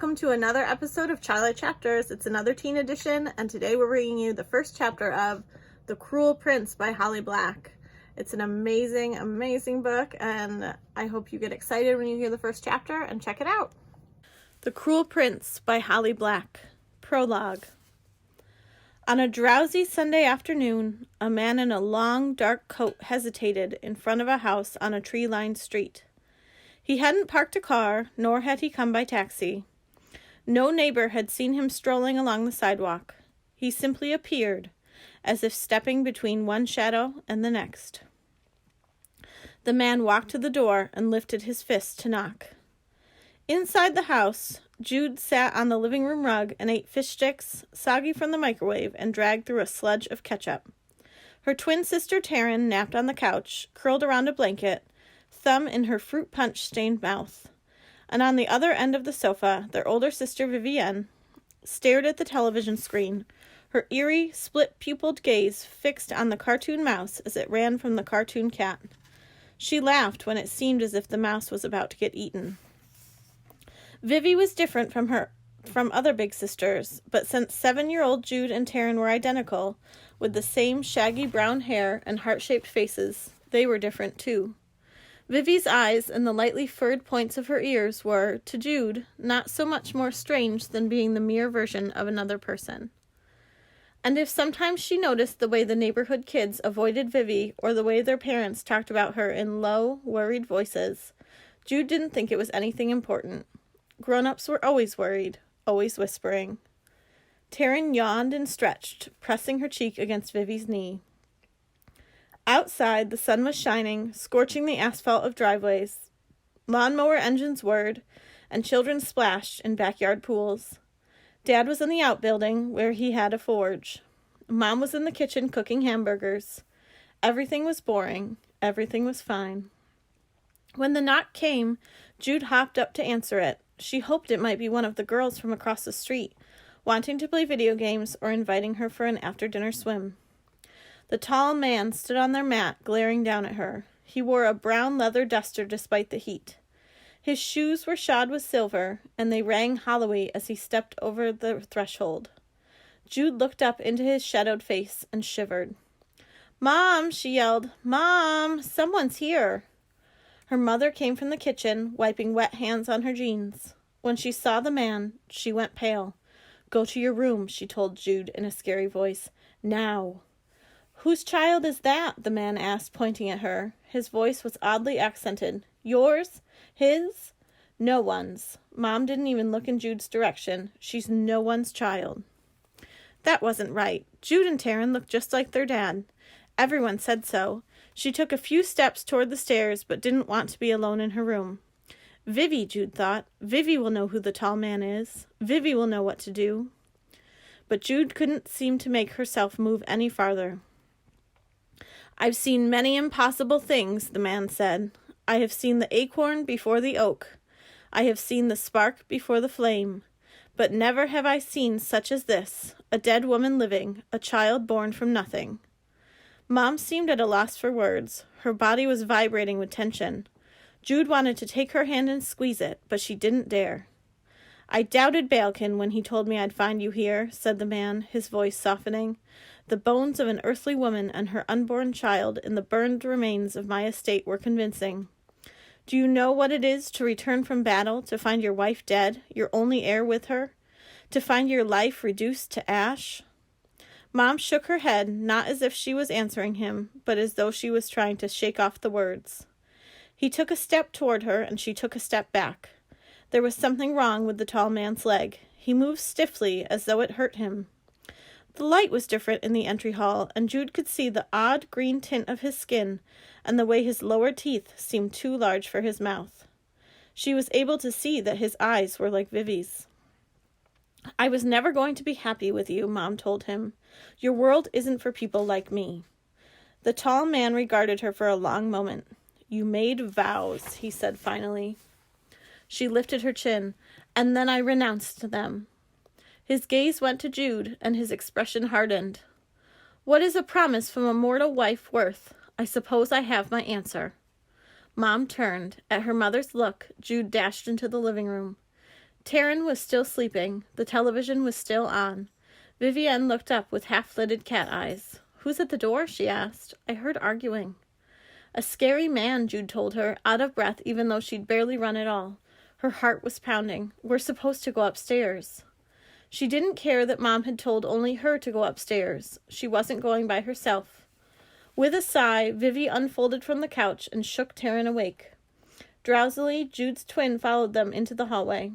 Welcome to another episode of Twilight Chapters. It's another teen edition, and today we're bringing you the first chapter of The Cruel Prince by Holly Black. It's an amazing, amazing book, and I hope you get excited when you hear the first chapter and check it out. The Cruel Prince by Holly Black. Prologue. On a drowsy Sunday afternoon, a man in a long, dark coat hesitated in front of a house on a tree-lined street. He hadn't parked a car, nor had he come by taxi. No neighbor had seen him strolling along the sidewalk. He simply appeared, as if stepping between one shadow and the next. The man walked to the door and lifted his fist to knock. Inside the house, Jude sat on the living room rug and ate fish sticks, soggy from the microwave, and dragged through a sludge of ketchup. Her twin sister Taryn napped on the couch, curled around a blanket, thumb in her fruit punch-stained mouth. And on the other end of the sofa, their older sister Vivienne stared at the television screen, her eerie, split-pupiled gaze fixed on the cartoon mouse as it ran from the cartoon cat. She laughed when it seemed as if the mouse was about to get eaten. Vivi was different from other big sisters, but since 7-year-old Jude and Taryn were identical, with the same shaggy brown hair and heart-shaped faces, they were different too. Vivi's eyes and the lightly furred points of her ears were, to Jude, not so much more strange than being the mere version of another person. And if sometimes she noticed the way the neighborhood kids avoided Vivi or the way their parents talked about her in low, worried voices, Jude didn't think it was anything important. Grown-ups were always worried, always whispering. Taryn yawned and stretched, pressing her cheek against Vivi's knee. Outside, the sun was shining, scorching the asphalt of driveways. Lawnmower engines whirred, and children splashed in backyard pools. Dad was in the outbuilding, where he had a forge. Mom was in the kitchen cooking hamburgers. Everything was boring. Everything was fine. When the knock came, Jude hopped up to answer it. She hoped it might be one of the girls from across the street, wanting to play video games or inviting her for an after-dinner swim. The tall man stood on their mat, glaring down at her. He wore a brown leather duster despite the heat. His shoes were shod with silver, and they rang hollowy as he stepped over the threshold. Jude looked up into his shadowed face and shivered. "Mom!" she yelled. "Mom! Someone's here!" Her mother came from the kitchen, wiping wet hands on her jeans. When she saw the man, she went pale. "Go to your room," she told Jude in a scary voice. "Now!" "Whose child is that?" the man asked, pointing at her. His voice was oddly accented. "Yours? His?" "No one's." Mom didn't even look in Jude's direction. "She's no one's child." That wasn't right. Jude and Taryn looked just like their dad. Everyone said so. She took a few steps toward the stairs, but didn't want to be alone in her room. Vivi, Jude thought. Vivi will know who the tall man is. Vivi will know what to do. But Jude couldn't seem to make herself move any farther. "I've seen many impossible things," the man said. "I have seen the acorn before the oak. I have seen the spark before the flame. But never have I seen such as this, a dead woman living, a child born from nothing." Mom seemed at a loss for words. Her body was vibrating with tension. Jude wanted to take her hand and squeeze it, but she didn't dare. "I doubted Bailkin when he told me I'd find you here," said the man, his voice softening. "The bones of an earthly woman and her unborn child in the burned remains of my estate were convincing. Do you know what it is to return from battle, to find your wife dead, your only heir with her? To find your life reduced to ash?" Mom shook her head, not as if she was answering him, but as though she was trying to shake off the words. He took a step toward her, and she took a step back. There was something wrong with the tall man's leg. He moved stiffly, as though it hurt him. The light was different in the entry hall, and Jude could see the odd green tint of his skin and the way his lower teeth seemed too large for his mouth. She was able to see that his eyes were like Vivi's. "I was never going to be happy with you," Mom told him. "Your world isn't for people like me." The tall man regarded her for a long moment. "You made vows," he said finally. She lifted her chin. "And then I renounced them." His gaze went to Jude, and his expression hardened. "What is a promise from a mortal wife worth? I suppose I have my answer." Mom turned. At her mother's look, Jude dashed into the living room. Taryn was still sleeping. The television was still on. Vivienne looked up with half-lidded cat eyes. "Who's at the door?" she asked. "I heard arguing." "A scary man," Jude told her, out of breath even though she'd barely run at all. Her heart was pounding. "We're supposed to go upstairs." She didn't care that Mom had told only her to go upstairs. She wasn't going by herself. With a sigh, Vivi unfolded from the couch and shook Taryn awake. Drowsily, Jude's twin followed them into the hallway.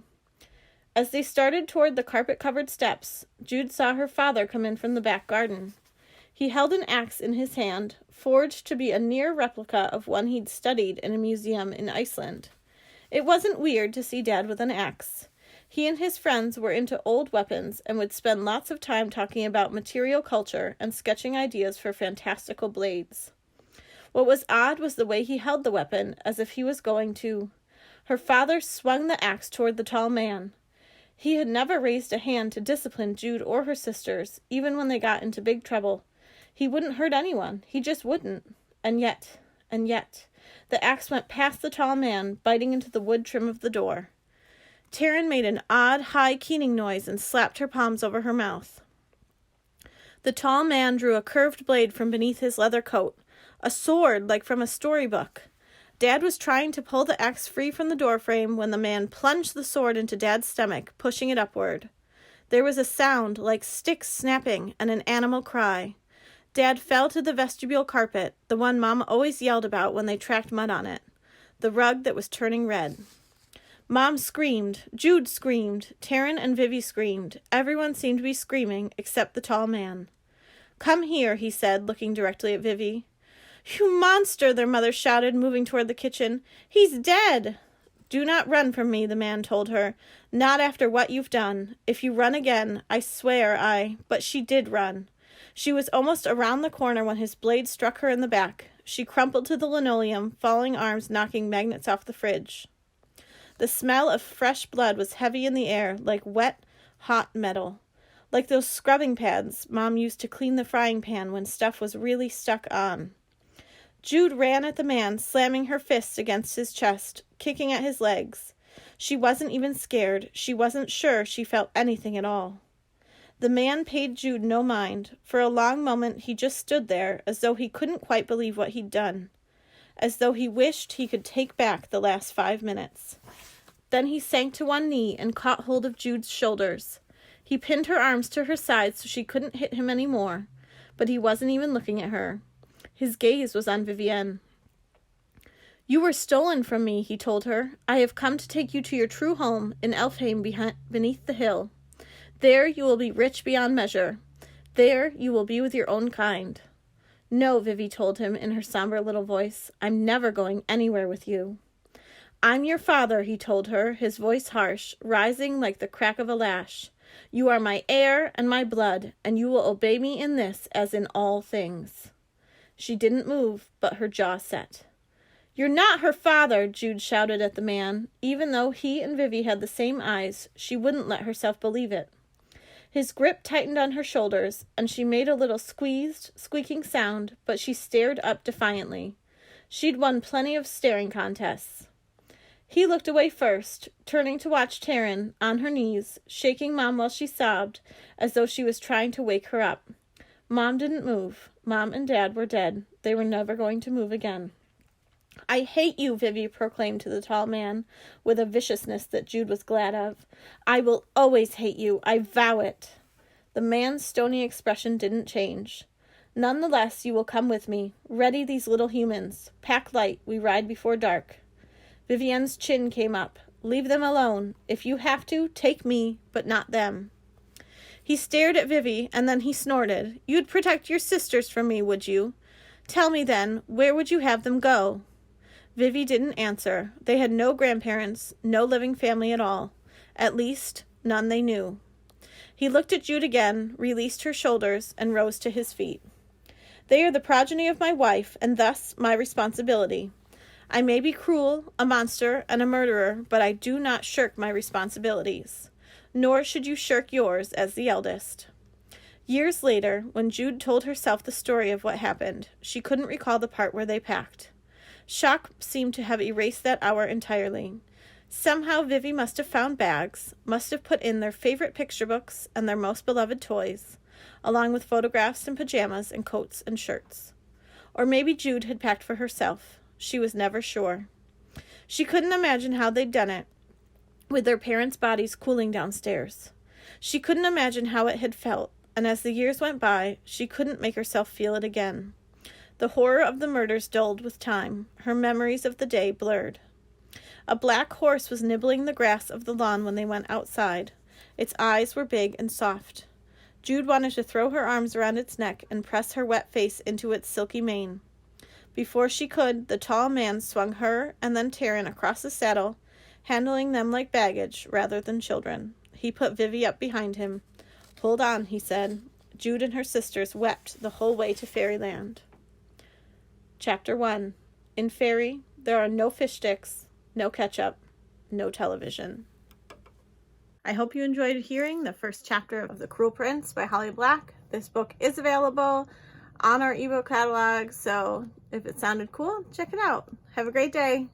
As they started toward the carpet-covered steps, Jude saw her father come in from the back garden. He held an axe in his hand, forged to be a near replica of one he'd studied in a museum in Iceland. It wasn't weird to see Dad with an axe. He and his friends were into old weapons and would spend lots of time talking about material culture and sketching ideas for fantastical blades. What was odd was the way he held the weapon, as if he was going to... Her father swung the axe toward the tall man. He had never raised a hand to discipline Jude or her sisters, even when they got into big trouble. He wouldn't hurt anyone. He just wouldn't. And yet, the axe went past the tall man, biting into the wood trim of the door. Taryn made an odd, high keening noise and slapped her palms over her mouth. The tall man drew a curved blade from beneath his leather coat, a sword like from a storybook. Dad was trying to pull the axe free from the doorframe when the man plunged the sword into Dad's stomach, pushing it upward. There was a sound like sticks snapping and an animal cry. Dad fell to the vestibule carpet, the one Mom always yelled about when they tracked mud on it, the rug that was turning red. Mom screamed. Jude screamed. Taryn and Vivi screamed. Everyone seemed to be screaming except the tall man. "Come here," he said, looking directly at Vivi. "You monster," their mother shouted, moving toward the kitchen. "He's dead." "Do not run from me," the man told her. "Not after what you've done. If you run again, I swear I..." But she did run. She was almost around the corner when his blade struck her in the back. She crumpled to the linoleum, falling arms knocking magnets off the fridge. The smell of fresh blood was heavy in the air, like wet, hot metal. Like those scrubbing pads Mom used to clean the frying pan when stuff was really stuck on. Jude ran at the man, slamming her fists against his chest, kicking at his legs. She wasn't even scared. She wasn't sure she felt anything at all. The man paid Jude no mind. For a long moment he just stood there, as though he couldn't quite believe what he'd done. As though he wished he could take back the last 5 minutes. Then he sank to one knee and caught hold of Jude's shoulders. He pinned her arms to her sides so she couldn't hit him any more, but he wasn't even looking at her. His gaze was on Vivienne. "You were stolen from me," he told her. "I have come to take you to your true home in Elfheim beneath the hill. There you will be rich beyond measure. There you will be with your own kind." "No," Vivi told him in her somber little voice. "I'm never going anywhere with you." "I'm your father," he told her, his voice harsh, rising like the crack of a lash. "You are my heir and my blood, and you will obey me in this as in all things." She didn't move, but her jaw set. "You're not her father," Jude shouted at the man. Even though he and Vivi had the same eyes, she wouldn't let herself believe it. His grip tightened on her shoulders, and she made a little squeezed, squeaking sound, but she stared up defiantly. She'd won plenty of staring contests. He looked away first, turning to watch Taryn, on her knees, shaking Mom while she sobbed, as though she was trying to wake her up. Mom didn't move. Mom and Dad were dead. They were never going to move again. "I hate you," Vivi proclaimed to the tall man, with a viciousness that Jude was glad of. "I will always hate you. I vow it." The man's stony expression didn't change. "Nonetheless, you will come with me. Ready these little humans. Pack light. We ride before dark." Vivienne's chin came up. "Leave them alone. If you have to, take me, but not them." He stared at Vivi, and then he snorted. "You'd protect your sisters from me, would you? Tell me then, where would you have them go?" Vivi didn't answer. They had no grandparents, no living family at all. At least, none they knew. He looked at Jude again, released her shoulders, and rose to his feet. "They are the progeny of my wife, and thus my responsibility. I may be cruel, a monster, and a murderer, but I do not shirk my responsibilities. Nor should you shirk yours as the eldest." Years later, when Jude told herself the story of what happened, she couldn't recall the part where they packed. Shock seemed to have erased that hour entirely. Somehow Vivi must have found bags, must have put in their favorite picture books and their most beloved toys, along with photographs and pajamas and coats and shirts. Or maybe Jude had packed for herself. She was never sure. She couldn't imagine how they'd done it, with their parents' bodies cooling downstairs. She couldn't imagine how it had felt, and as the years went by, she couldn't make herself feel it again. The horror of the murders dulled with time. Her memories of the day blurred. A black horse was nibbling the grass of the lawn when they went outside. Its eyes were big and soft. Jude wanted to throw her arms around its neck and press her wet face into its silky mane. Before she could, the tall man swung her and then Taryn across the saddle, handling them like baggage rather than children. He put Vivi up behind him. "Hold on," he said. Jude and her sisters wept the whole way to Fairyland. Chapter 1. In Fairy, there are no fish sticks, no ketchup, no television. I hope you enjoyed hearing the first chapter of The Cruel Prince by Holly Black. This book is available on our ebook catalog, so if it sounded cool, check it out. Have a great day.